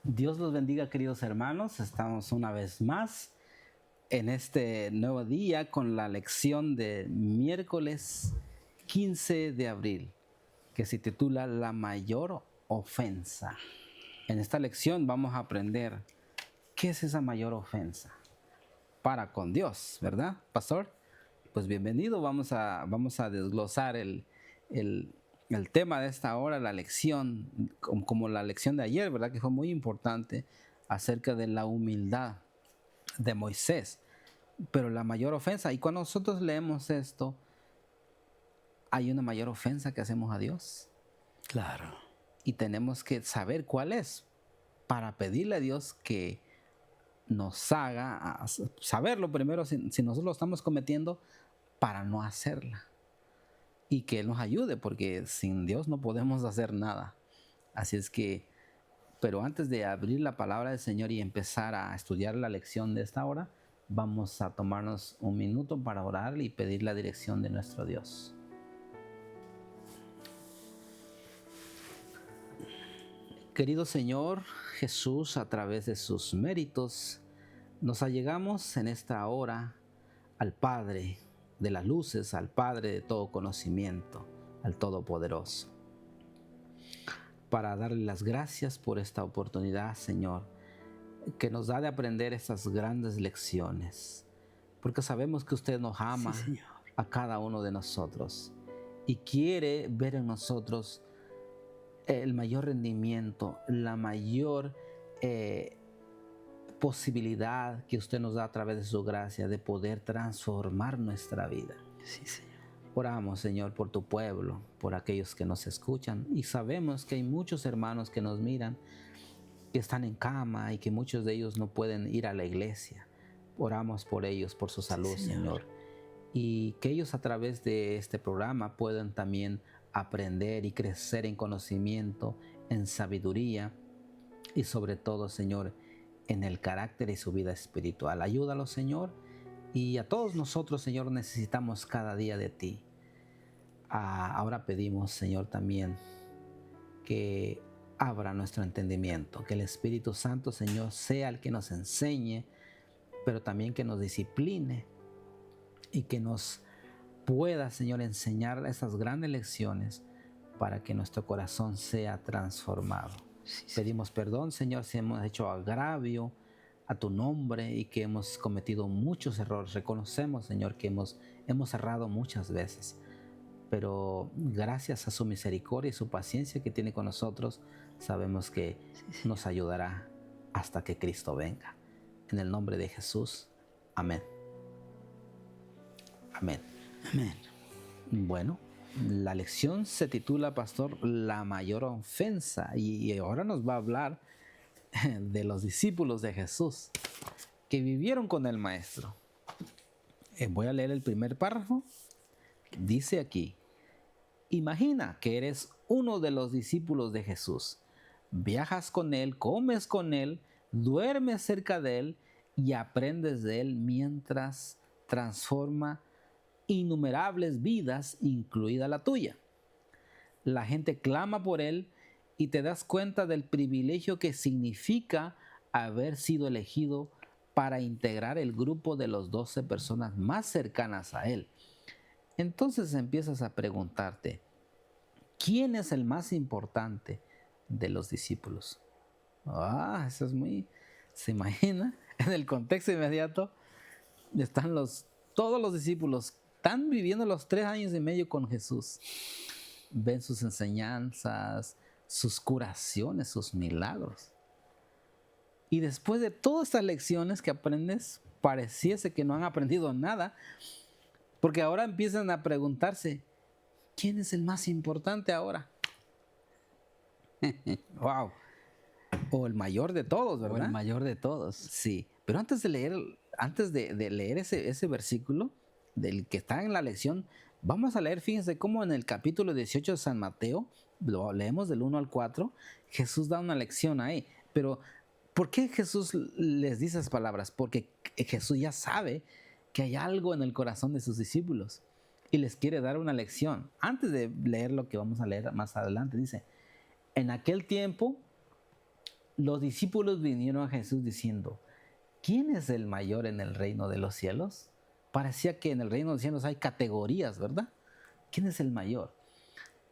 Dios los bendiga, queridos hermanos. Estamos una vez más en este nuevo día con la lección de miércoles 15 de abril, que se titula La mayor ofensa. En esta lección vamos a aprender qué es esa mayor ofensa para con Dios, ¿verdad, pastor? Pues bienvenido, vamos a desglosar el, el tema de esta hora, la lección, como la lección de ayer, ¿verdad? Que fue muy importante acerca de la humildad de Moisés. Pero la mayor ofensa, y cuando nosotros leemos esto, hay una mayor ofensa que hacemos a Dios. Claro. Y tenemos que saber cuál es para pedirle a Dios que nos haga saberlo primero si nosotros lo estamos cometiendo para no hacerla. Y que Él nos ayude, porque sin Dios no podemos hacer nada. Así es que, pero antes de abrir la palabra del Señor y empezar a estudiar la lección de esta hora, vamos a tomarnos un minuto para orar y pedir la dirección de nuestro Dios. Querido Señor Jesús, a través de sus méritos, nos allegamos en esta hora al Padre de las luces, al Padre de todo conocimiento, al Todopoderoso, para darle las gracias por esta oportunidad, Señor, que nos da de aprender estas grandes lecciones, porque sabemos que usted nos ama, Sí, Señor. a cada uno de nosotros y quiere ver en nosotros el mayor rendimiento, la mayor posibilidad que usted nos da a través de su gracia de poder transformar nuestra vida. Sí, Señor. Oramos, Señor, por tu pueblo, por aquellos que nos escuchan, y sabemos que hay muchos hermanos que nos miran, que están en cama y que muchos de ellos no pueden ir a la iglesia. Oramos por ellos, por su salud, Sí, Señor. Señor, y que ellos a través de este programa puedan también aprender y crecer en conocimiento, en sabiduría y sobre todo, Señor, en el carácter y su vida espiritual. Ayúdalos, Señor, y a todos nosotros, Señor, necesitamos cada día de ti. Ahora pedimos, Señor, también que abra nuestro entendimiento, que el Espíritu Santo, Señor, sea el que nos enseñe, pero también que nos discipline y que nos pueda, Señor, enseñar esas grandes lecciones para que nuestro corazón sea transformado. Sí, Señor. Pedimos perdón, Señor, si hemos hecho agravio a tu nombre y que hemos cometido muchos errores. Reconocemos, Señor, que hemos errado muchas veces, pero gracias a su misericordia y su paciencia que tiene con nosotros, sabemos que Sí, nos ayudará hasta que Cristo venga. En el nombre de Jesús, amén. Amén. Amén. Bueno, la lección se titula, pastor, La mayor ofensa, y ahora nos va a hablar de los discípulos de Jesús que vivieron con el Maestro. Voy a leer el primer párrafo. Dice aquí: imagina que eres uno de los discípulos de Jesús. Viajas con Él, comes con Él, duermes cerca de Él y aprendes de Él mientras transforma innumerables vidas, incluida la tuya. La gente clama por Él y te das cuenta del privilegio que significa haber sido elegido para integrar el grupo de los 12 personas más cercanas a Él. Entonces empiezas a preguntarte, ¿quién es el más importante de los discípulos? Eso es muy... ¿Se imagina? En el contexto inmediato están todos los discípulos, están viviendo los 3 años y medio con Jesús. Ven sus enseñanzas, sus curaciones, sus milagros. Y después de todas estas lecciones que aprendes, pareciese que no han aprendido nada, porque ahora empiezan a preguntarse, ¿quién es el más importante ahora? ¡Wow! O el mayor de todos, ¿verdad? O el mayor de todos. Sí, pero antes de leer ese versículo del que está en la lección, vamos a leer, fíjense cómo en el capítulo 18 de San Mateo, lo leemos del 1 al 4, Jesús da una lección ahí. Pero, ¿por qué Jesús les dice esas palabras? Porque Jesús ya sabe que hay algo en el corazón de sus discípulos y les quiere dar una lección. Antes de leer lo que vamos a leer más adelante, dice, en aquel tiempo los discípulos vinieron a Jesús diciendo, ¿quién es el mayor en el reino de los cielos? Parecía que en el reino de los cielos hay categorías, ¿verdad? ¿Quién es el mayor?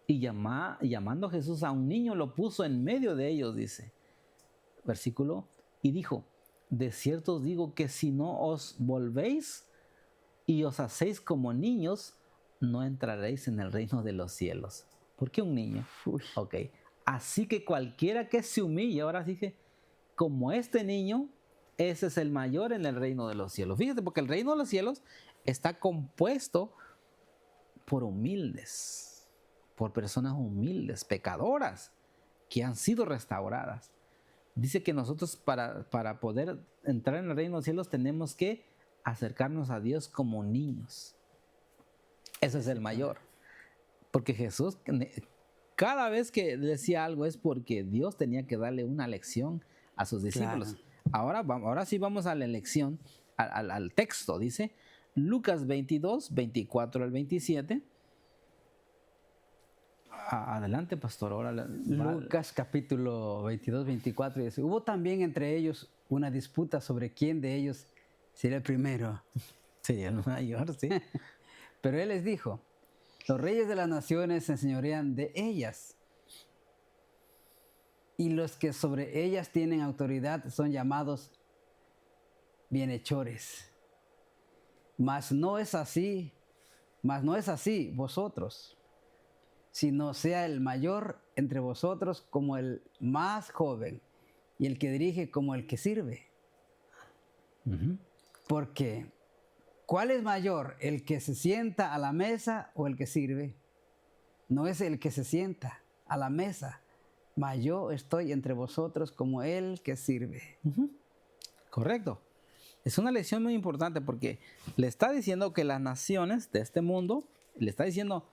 Y llamando a Jesús a un niño, lo puso en medio de ellos, dice. Versículo, y dijo, de cierto os digo que si no os volvéis y os hacéis como niños, no entraréis en el reino de los cielos. ¿Por qué un niño? Ok. Así que cualquiera que se humille, ahora dije, como este niño, ese es el mayor en el reino de los cielos. Fíjate, porque el reino de los cielos está compuesto por humildes, por personas humildes, pecadoras, que han sido restauradas. Dice que nosotros para poder entrar en el reino de los cielos tenemos que acercarnos a Dios como niños. Ese es el mayor. Porque Jesús, cada vez que decía algo es porque Dios tenía que darle una lección a sus discípulos. Claro. Ahora sí vamos a la lección, al texto. Dice Lucas 22, 24 al 27. Adelante, pastor. Ahora Lucas capítulo 22, 24 dice, hubo también entre ellos una disputa sobre quién de ellos sería el primero. Sería el mayor, sí. Pero él les dijo, los reyes de las naciones se enseñorean de ellas, y los que sobre ellas tienen autoridad son llamados bienhechores. Mas no es así vosotros, sino sea el mayor entre vosotros como el más joven, y el que dirige como el que sirve. Porque, ¿cuál es mayor, el que se sienta a la mesa o el que sirve? No es el que se sienta a la mesa, mas yo estoy entre vosotros como el que sirve. Correcto. Es una lección muy importante porque le está diciendo que las naciones de este mundo, le está diciendo,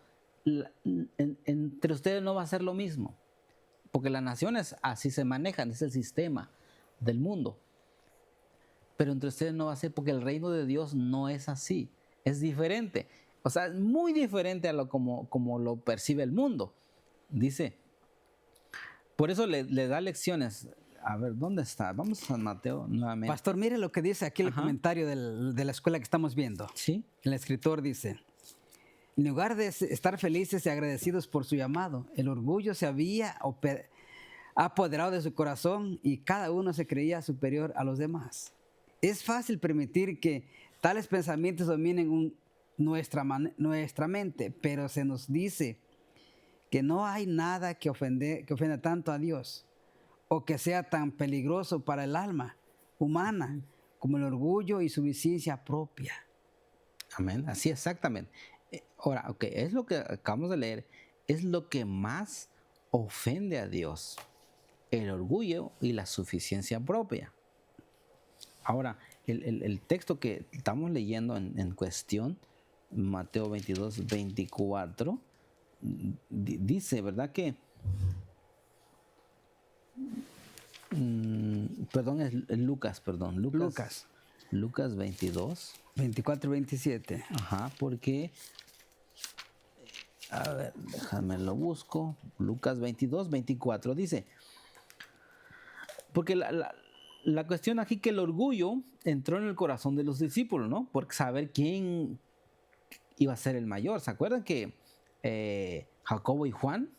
entre ustedes no va a ser lo mismo. Porque las naciones así se manejan, es el sistema del mundo. Pero entre ustedes no va a ser porque el reino de Dios no es así. Es diferente. O sea, es muy diferente a lo como lo percibe el mundo. Dice, por eso le da lecciones. A ver, ¿dónde está? Vamos a San Mateo nuevamente. Pastor, mire lo que dice aquí el comentario de la escuela que estamos viendo. Sí. El escritor dice, en lugar de estar felices y agradecidos por su llamado, el orgullo se había apoderado de su corazón y cada uno se creía superior a los demás. Es fácil permitir que tales pensamientos dominen nuestra mente, pero se nos dice que no hay nada que ofenda tanto a Dios o que sea tan peligroso para el alma humana como el orgullo y su viciencia propia. Amén, así exactamente. Ahora, ok, es lo que acabamos de leer, es lo que más ofende a Dios, el orgullo y la suficiencia propia. Ahora, el texto que estamos leyendo en cuestión, Mateo 22, 24, dice, ¿verdad que? Perdón, es Lucas. Lucas 22. 24 y 27. Ajá, porque, a ver, déjame lo busco. Lucas 22, 24 dice, porque la cuestión aquí que el orgullo entró en el corazón de los discípulos, ¿no? Por saber quién iba a ser el mayor. ¿Se acuerdan que Jacobo y Juan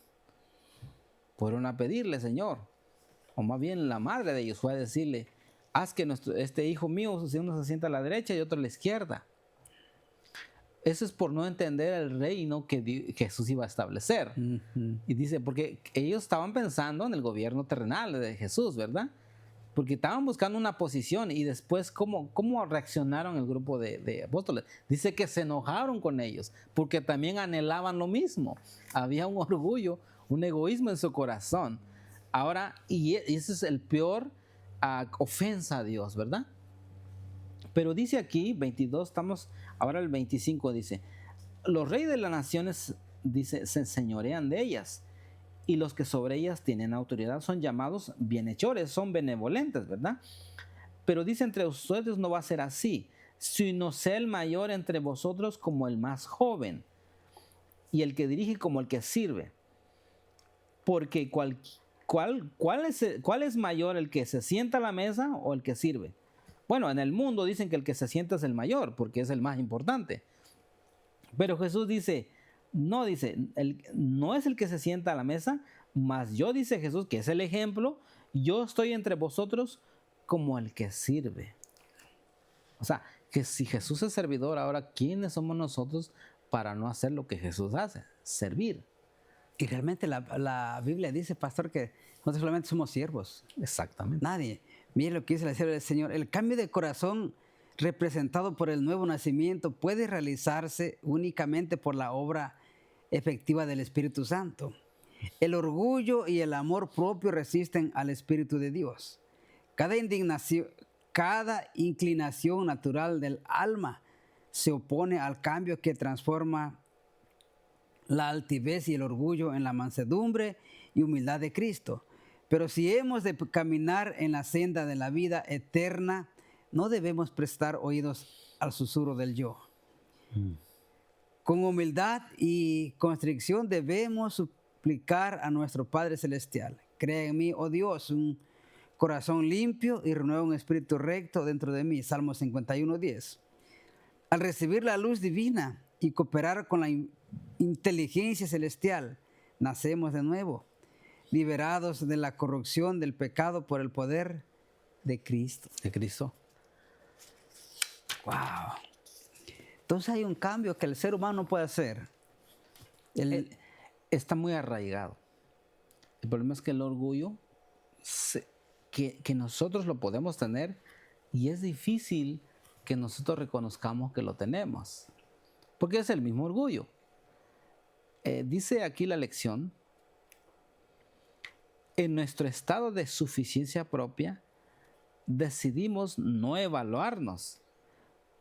fueron a pedirle, Señor? O más bien la madre de ellos fue a decirle, haz que este hijo mío, uno se sienta a la derecha y otro a la izquierda. Eso es por no entender el reino que Jesús iba a establecer. Y dice, porque ellos estaban pensando en el gobierno terrenal de Jesús, ¿verdad? Porque estaban buscando una posición y después, ¿cómo reaccionaron el grupo de apóstoles? Dice que se enojaron con ellos porque también anhelaban lo mismo. Había un orgullo, un egoísmo en su corazón. Ahora, y ese es el peor ofensa a Dios, ¿verdad? Pero dice aquí, 22, ahora el 25 dice, los reyes de las naciones, dice, se enseñorean de ellas, y los que sobre ellas tienen autoridad son llamados bienhechores, son benevolentes, ¿verdad? Pero dice, entre ustedes no va a ser así, sino sea el mayor entre vosotros como el más joven, y el que dirige como el que sirve. Porque ¿Cuál es mayor, el que se sienta a la mesa o el que sirve? Bueno, en el mundo dicen que el que se sienta es el mayor, porque es el más importante. Pero Jesús dice, no es el que se sienta a la mesa, mas yo, dice Jesús, que es el ejemplo, yo estoy entre vosotros como el que sirve. O sea, que si Jesús es servidor, ahora, ¿quiénes somos nosotros para no hacer lo que Jesús hace? Servir. Y realmente la Biblia dice, pastor, que nosotros solamente somos siervos. Exactamente. Nadie. Mire lo que dice la sierva del Señor. El cambio de corazón representado por el nuevo nacimiento puede realizarse únicamente por la obra efectiva del Espíritu Santo. El orgullo y el amor propio resisten al Espíritu de Dios. Cada inclinación natural del alma se opone al cambio que transforma la altivez y el orgullo en la mansedumbre y humildad de Cristo. Pero si hemos de caminar en la senda de la vida eterna, no debemos prestar oídos al susurro del yo. Con humildad y constricción debemos suplicar a nuestro Padre Celestial: crea en mí, oh Dios, un corazón limpio y renueva un espíritu recto dentro de mí. Salmo 51:10. Al recibir la luz divina y cooperar con la inteligencia celestial, nacemos de nuevo, liberados de la corrupción del pecado por el poder de Cristo. De Cristo. Wow. Entonces hay un cambio que el ser humano no puede hacer. Está muy arraigado. El problema es que el orgullo, que nosotros lo podemos tener, y es difícil que nosotros reconozcamos que lo tenemos, porque es el mismo orgullo. Dice aquí la lección: en nuestro estado de suficiencia propia, decidimos no evaluarnos,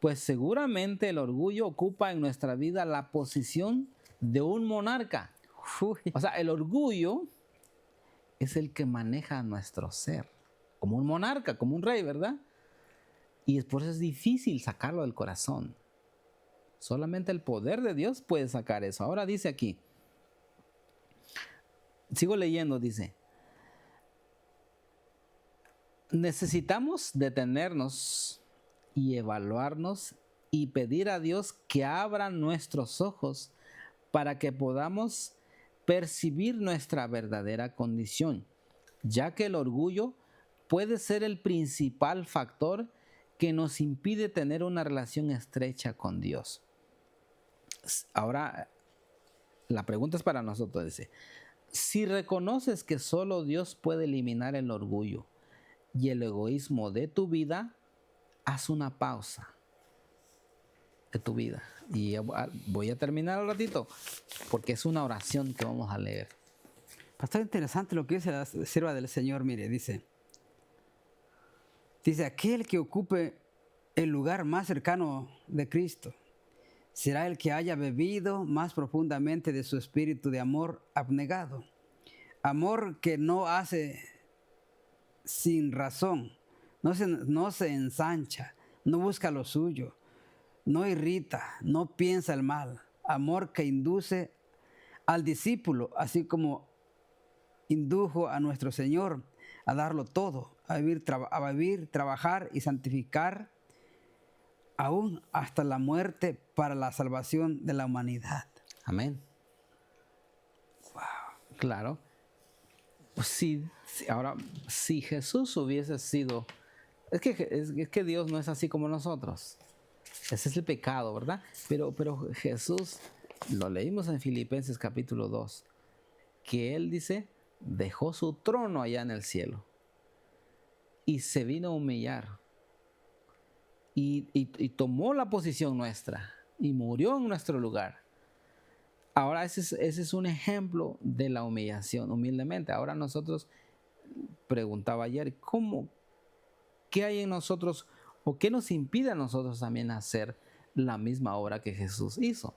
pues seguramente el orgullo ocupa en nuestra vida la posición de un monarca. O sea, el orgullo es el que maneja nuestro ser, como un monarca, como un rey, ¿verdad? Y por eso es difícil sacarlo del corazón. Solamente el poder de Dios puede sacar eso. Ahora dice aquí, sigo leyendo, dice: necesitamos detenernos y evaluarnos y pedir a Dios que abra nuestros ojos para que podamos percibir nuestra verdadera condición, ya que el orgullo puede ser el principal factor que nos impide tener una relación estrecha con Dios. Ahora, la pregunta es para nosotros, dice: si reconoces que solo Dios puede eliminar el orgullo y el egoísmo de tu vida, haz una pausa de tu vida. Y voy a terminar un ratito, porque es una oración que vamos a leer. Pastor, interesante lo que dice la sierva del Señor. Mire, dice, aquel que ocupe el lugar más cercano de Cristo será el que haya bebido más profundamente de su espíritu de amor abnegado. Amor que no hace sin razón, no se ensancha, no busca lo suyo, no irrita, no piensa el mal. Amor que induce al discípulo, así como indujo a nuestro Señor a darlo todo, a vivir, trabajar y santificar, aún hasta la muerte, para la salvación de la humanidad. Amén. Wow. Claro. Ahora, si Jesús hubiese sido... Es que Dios no es así como nosotros. Ese es el pecado, ¿verdad? Pero Jesús, lo leímos en Filipenses capítulo 2, que Él dice, dejó su trono allá en el cielo y se vino a humillar y tomó la posición nuestra y murió en nuestro lugar. Ahora ese es un ejemplo de la humillación, humildemente. Ahora nosotros, preguntaba ayer, ¿qué hay en nosotros o qué nos impide a nosotros también hacer la misma obra que Jesús hizo?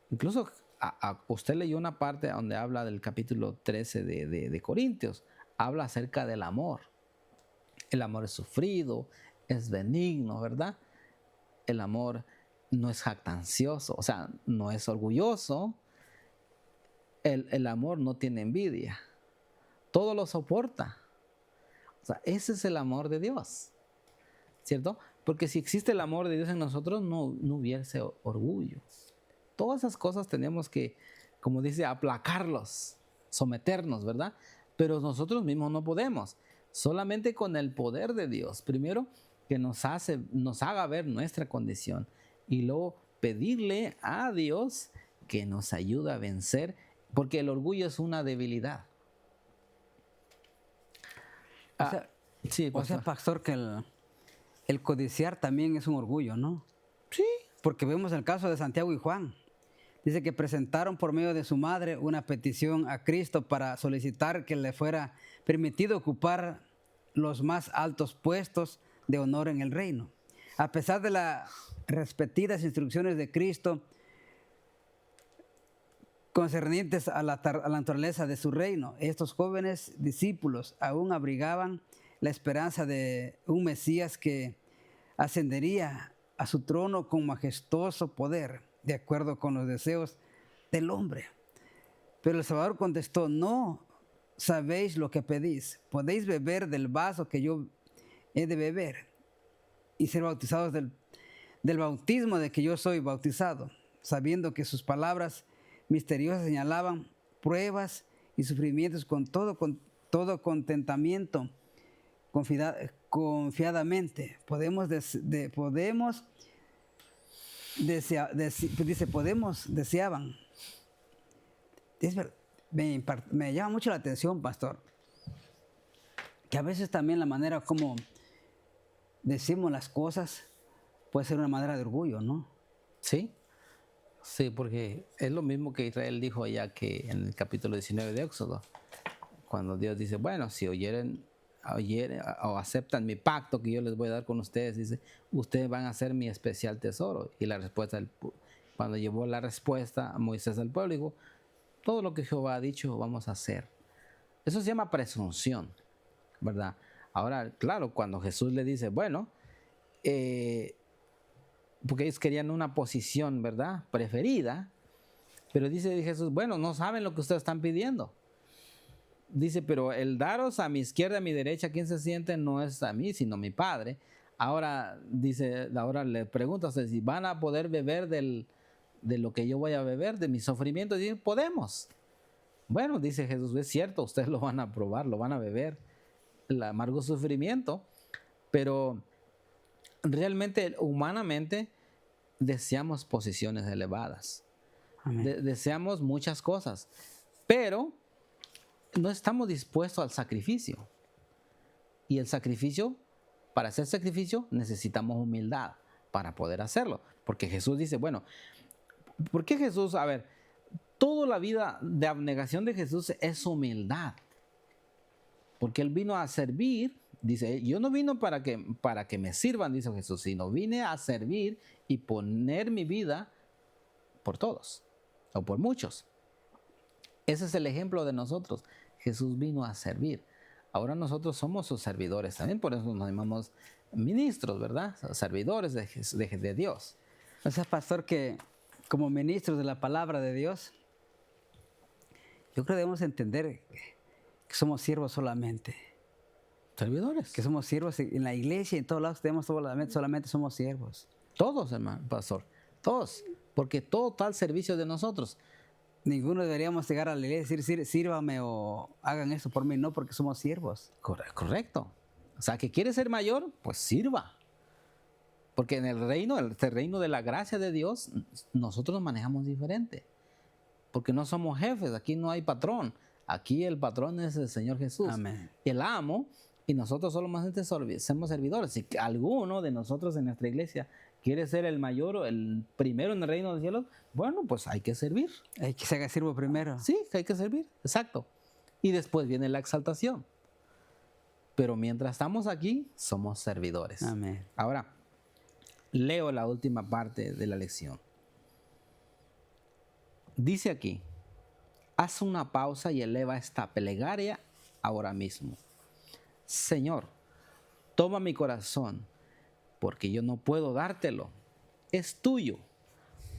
Incluso usted leyó una parte donde habla del capítulo 13 de Corintios, habla acerca del amor. El amor es sufrido, es benigno, ¿verdad? El amor no es jactancioso, o sea, no es orgulloso. El amor no tiene envidia. todo lo soporta. O sea, ese es el amor de Dios, ¿cierto? Porque si existe el amor de Dios en nosotros, no hubiese orgullo. Todas esas cosas tenemos que, como dice, aplacarlos, someternos, ¿verdad? Pero nosotros mismos no podemos. Solamente con el poder de Dios. Primero, que nos haga ver nuestra condición. Y luego pedirle a Dios que nos ayude a vencer. Porque el orgullo es una debilidad. Sí, pastor, que el codiciar también es un orgullo, ¿no? Sí. Porque vemos el caso de Santiago y Juan. Dice que presentaron por medio de su madre una petición a Cristo para solicitar que le fuera permitido ocupar los más altos puestos de honor en el reino. A pesar de las repetidas instrucciones de Cristo concernientes a la naturaleza de su reino, estos jóvenes discípulos aún abrigaban la esperanza de un Mesías que ascendería a su trono con majestuoso poder, de acuerdo con los deseos del hombre. Pero el Salvador contestó: no sabéis lo que pedís. Podéis beber del vaso que yo he de beber y ser bautizados del bautismo de que yo soy bautizado, sabiendo que sus palabras misteriosas señalaban pruebas y sufrimientos con todo contentamiento, confiadamente. Deseaban. Me llama mucho la atención, pastor, que a veces también la manera como decimos las cosas puede ser una manera de orgullo, ¿no? Sí. Sí, porque es lo mismo que Israel dijo allá que en el capítulo 19 de Éxodo, cuando Dios dice, bueno, si oyeren o aceptan mi pacto que yo les voy a dar con ustedes, dice, ustedes van a ser mi especial tesoro. Y la respuesta, cuando llevó la respuesta a Moisés al pueblo, dijo, todo lo que Jehová ha dicho vamos a hacer. Eso se llama presunción, ¿verdad? Ahora, claro, cuando Jesús le dice, bueno, porque ellos querían una posición, ¿verdad?, preferida, pero dice Jesús, bueno, no saben lo que ustedes están pidiendo. Dice, pero el daros a mi izquierda, a mi derecha, ¿quién se siente? No es a mí, sino a mi Padre. Ahora, dice, ahora le pregunto a ustedes si van a poder beber de lo que yo voy a beber, de mis sufrimientos. Y podemos. Bueno, dice Jesús, es cierto, ustedes lo van a probar, lo van a beber, el amargo sufrimiento, pero realmente, humanamente, deseamos posiciones elevadas. Deseamos muchas cosas, pero no estamos dispuestos al sacrificio. Y el sacrificio, para hacer sacrificio, necesitamos humildad para poder hacerlo. Porque Jesús dice, bueno, ¿por qué Jesús? A ver, toda la vida de abnegación de Jesús es humildad. Porque Él vino a servir. Dice, yo no vino para que me sirvan, dice Jesús, sino vine a servir y poner mi vida por todos o por muchos. Ese es el ejemplo de nosotros. Jesús vino a servir. Ahora nosotros somos sus servidores también, por eso nos llamamos ministros, ¿verdad? Servidores de Dios. O sea, pastor, que como ministros de la palabra de Dios, yo creo que debemos entender que somos siervos solamente. Servidores. Que somos siervos en la iglesia y en todos lados solamente somos siervos. Todos, hermano, pastor. Todos. Porque todo está al servicio de nosotros. Ninguno deberíamos llegar a la iglesia y decir, sírvame o hagan esto por mí. No, porque somos siervos. Correcto. O sea, que quiere ser mayor, pues sirva. Porque en el reino de la gracia de Dios, nosotros nos manejamos diferente. Porque no somos jefes, aquí no hay patrón. Aquí el patrón es el Señor Jesús. Amén. El amo. Y nosotros solamente somos servidores. Si alguno de nosotros en nuestra iglesia quiere ser el mayor o el primero en el reino de los cielos, bueno, pues hay que servir. Hay que ser siervo primero. Sí, hay que servir, exacto. Y después viene la exaltación. Pero mientras estamos aquí, somos servidores. Amén. Ahora, leo la última parte de la lección. Dice aquí, haz una pausa y eleva esta plegaria ahora mismo. Señor, toma mi corazón, porque yo no puedo dártelo. Es tuyo.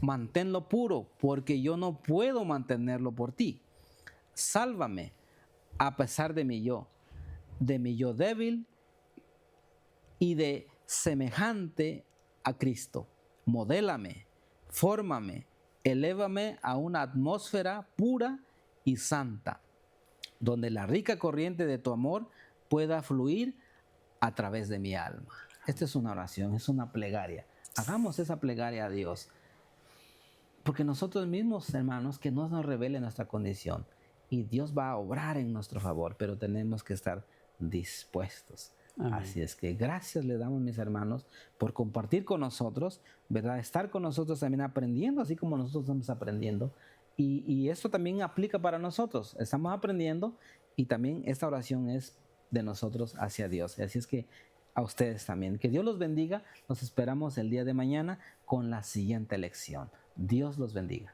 Manténlo puro, porque yo no puedo mantenerlo por ti. Sálvame, a pesar de mi yo débil y de semejante a Cristo. Modélame, fórmame, elévame a una atmósfera pura y santa, donde la rica corriente de tu amor pueda fluir a través de mi alma. Esta es una oración, es una plegaria. Hagamos esa plegaria a Dios. Porque nosotros mismos, hermanos, que no nos revele nuestra condición. Y Dios va a obrar en nuestro favor, pero tenemos que estar dispuestos. Amén. Así es que gracias le damos, mis hermanos, por compartir con nosotros, ¿verdad? Estar con nosotros también aprendiendo, así como nosotros estamos aprendiendo. Y esto también aplica para nosotros. Estamos aprendiendo y también esta oración es de nosotros hacia Dios. Así es que a ustedes también. Que Dios los bendiga. Nos esperamos el día de mañana con la siguiente lección. Dios los bendiga.